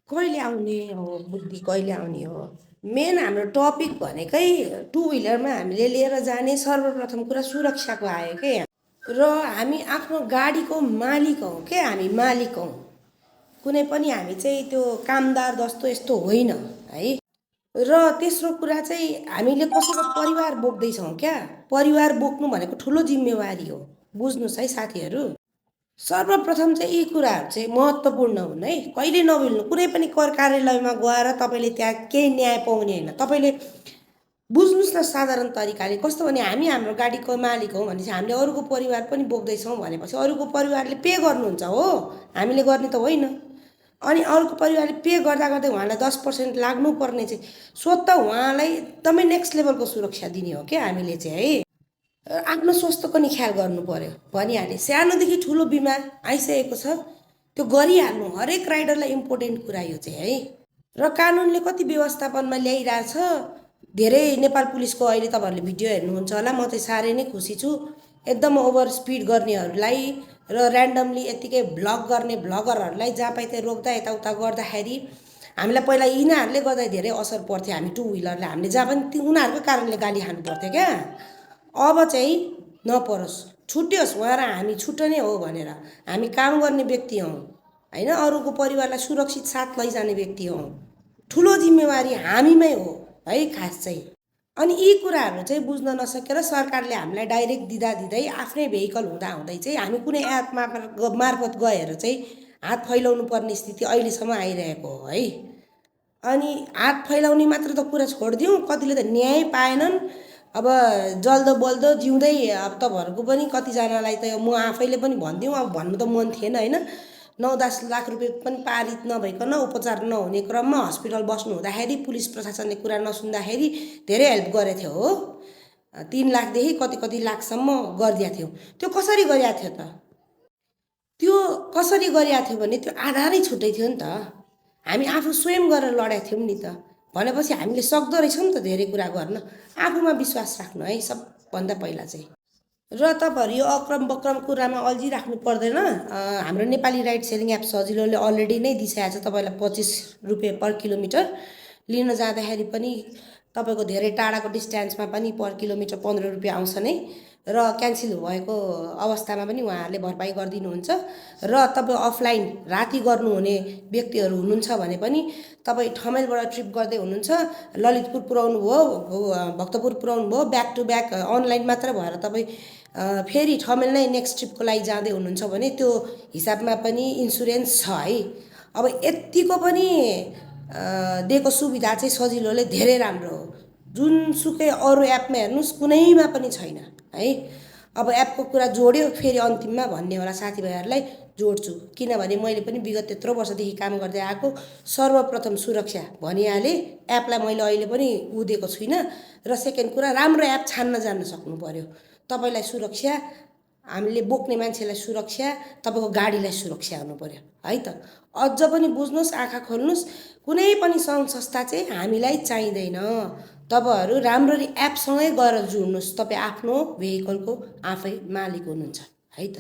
कहिले आउने हो बुद्धि, कहिले आउने हो? मेन हाम्रो टपिक भनेकै टु व्हिलरमा हामीले लिएर जाने सर्वप्रथम कुरा सुरक्षाको आयो के यहाँ। र हामी आफ्नो गाडीको मालिक हौँ के, हामी मालिक हौँ। कुनै पनि हामी चाहिँ त्यो कामदार जस्तो यस्तो होइन है। र तेस्रो कुरा चाहिँ हामीले कसैको परिवार बोक्दैछौँ क्या। परिवार बोक्नु भनेको ठुलो जिम्मेवारी हो, बुझ्नुहोस् है साथीहरू। सर्वप्रथम चाहिँ यी कुराहरू चाहिँ महत्त्वपूर्ण हुन् है, कहिले नभुल्नु। कुनै पनि कर कार्यालयमा गएर तपाईँले त्यहाँ केही न्याय पाउने होइन। तपाईँले बुझ्नुहोस् न साधारण तरिकाले, कस्तो भने हामी हाम्रो गाडीको मालिक हौँ भनेपछि हामीले अरूको परिवार पनि बोक्दैछौँ भनेपछि अरूको परिवारले पे गर्नुहुन्छ हो, हामीले गर्ने त होइन। अनि अरूको परिवारले पे गर्दा गर्दै उहाँलाई 10% लाग्नुपर्ने चाहिँ स्वतः उहाँलाई एकदमै नेक्स्ट लेभलको सुरक्षा दिने हो क्या हामीले चाहिँ है। आफ्नो स्वास्थ्यको नि ख्याल गर्नु पर्यो भनिहालेँ। सानोदेखि ठुलो बिमार आइसकेको छ त्यो गरिहाल्नु, हरेक राइडरलाई इम्पोर्टेन्ट कुरा यो चाहिँ है। र कानुनले कति व्यवस्थापनमा ल्याइरहेछ। धेरै नेपाल पुलिसको अहिले तपाईँहरूले भिडियो हेर्नुहुन्छ होला, म चाहिँ साह्रै नै खुसी छु। एकदम ओभर स्पिड गर्नेहरूलाई र ऱ्यान्डमली यत्तिकै भ्लग गर्ने भ्लगरहरूलाई जहाँ पाइ त्यहाँ रोक्दा यताउता गर्दाखेरि हामीलाई पहिला यिनीहरूले गर्दा धेरै असर पर्थ्यो। हामी टु व्हिलरले हामीले जहाँ पनि उनीहरूको कारणले गाली खानु पर्थ्यो क्या। अब चाहिँ नपरोस्, छुट्योस्, उहाँ र हामी छुट्टै हो भनेर हामी काम गर्ने व्यक्ति हौँ होइन। अरूको परिवारलाई सुरक्षित साथ लैजाने व्यक्ति हौँ। ठुलो जिम्मेवारी हामीमै हो है खास चाहिँ। अनि यी कुराहरू चाहिँ बुझ्न नसकेर सरकारले हामीलाई डाइरेक्ट दिँदै आफ्नै भेहिकल हुँदै चाहिँ हामी कुनै एप मार्फत गएर चाहिँ हात फैलाउनु पर्ने स्थिति अहिलेसम्म आइरहेको हो है। अनि हात फैलाउने मात्र त कुरा छोडिदिउँ, कतिले त न्याय पाएनन्। अब जल्दो बल्दो जिउँदै अब तपाईँहरूको पनि कतिजनालाई त म आफैले पनि भनिदिउँ, अब भन्नु त मन थिएन होइन। 9-10 लाख रुपियाँ पनि पारित नभइकन उपचार नहुने क्रममा हस्पिटल बस्नु हुँदाखेरि पुलिस प्रशासनले कुरा नसुन्दाखेरि धेरै हेल्प गरेको थियो हो। 3 लाखदेखि कति कति लाखसम्म गरिदिएको थियो। त्यो कसरी गरिएको थियो त? त्यो कसरी गरिएको थियो भने त्यो आधारै छुट्टै थियो नि त। हामी आफू स्वयं गरेर लडेका थियौँ नि त। भनेपछि हामीले सक्दो रहेछौँ नि त धेरै कुरा गर्न। आफूमा विश्वास राख्नु है सबभन्दा पहिला चाहिँ। र तपाईँहरू यो अक्रम बक्रम कुरामा अल्झिराख्नु पर्दैन। हाम्रो नेपाली राइड सेयरिङ एप सजिलोले अलरेडी नै दिइसकेको छ तपाईँलाई 25 रुपियाँ पर किलोमिटर। लिन जाँदाखेरि पनि तपाईँको धेरै टाढाको डिस्टेन्समा पनि पर किलोमिटर 15 रुपियाँ आउँछ नै। र क्यान्सल भएको अवस्थामा पनि उहाँहरूले भरपाई गरिदिनुहुन्छ। र तपाईँ अफलाइन राति गर्नुहुने व्यक्तिहरू हुनुहुन्छ भने पनि तपाईँ ठमेलबाट ट्रिप गर्दै हुनुहुन्छ, ललितपुर पुऱ्याउनु भयो, भक्तपुर पुऱ्याउनु भयो, ब्याक टु ब्याक अनलाइन मात्र भएर तपाईँ फेरि ठमेल नै नेक्स्ट ट्रिपको लागि जाँदै हुनुहुन्छ भने त्यो हिसाबमा पनि इन्सुरेन्स छ है। अब यतिको पनि दिएको सुविधा चाहिँ सजिलोले धेरै राम्रो हो। जुनसुकै अरू एपमा हेर्नुहोस् कुनैमा पनि छैन है। अब एपको कुरा जोड्यो फेरि अन्तिममा भन्ने होला साथीभाइहरूलाई जोड्छु, किनभने मैले पनि विगत त्यत्रो वर्षदेखि काम गर्दै आएको। सर्वप्रथम सुरक्षा भनिहालेँ, एपलाई मैले अहिले पनि दिएको छुइनँ। र सेकेन्ड कुरा राम्रो एप छान्न जान्न सक्नु पर्यो। तपाईँलाई सुरक्षा, हामीले बोक्ने मान्छेलाई सुरक्षा, तपाईँको गाडीलाई सुरक्षा हुनु पर्यो है त। अझ पनि बुझ्नुहोस्, आँखा खोल्नुहोस्, कुनै पनि सङ्घ संस्था चाहिँ हामीलाई चाहिँदैन। तपाईँहरू राम्ररी एपसँगै गएर जुड्नुहोस्, तपाईँ आफ्नो भेहिकलको आफै मालिक हुनुहुन्छ है त।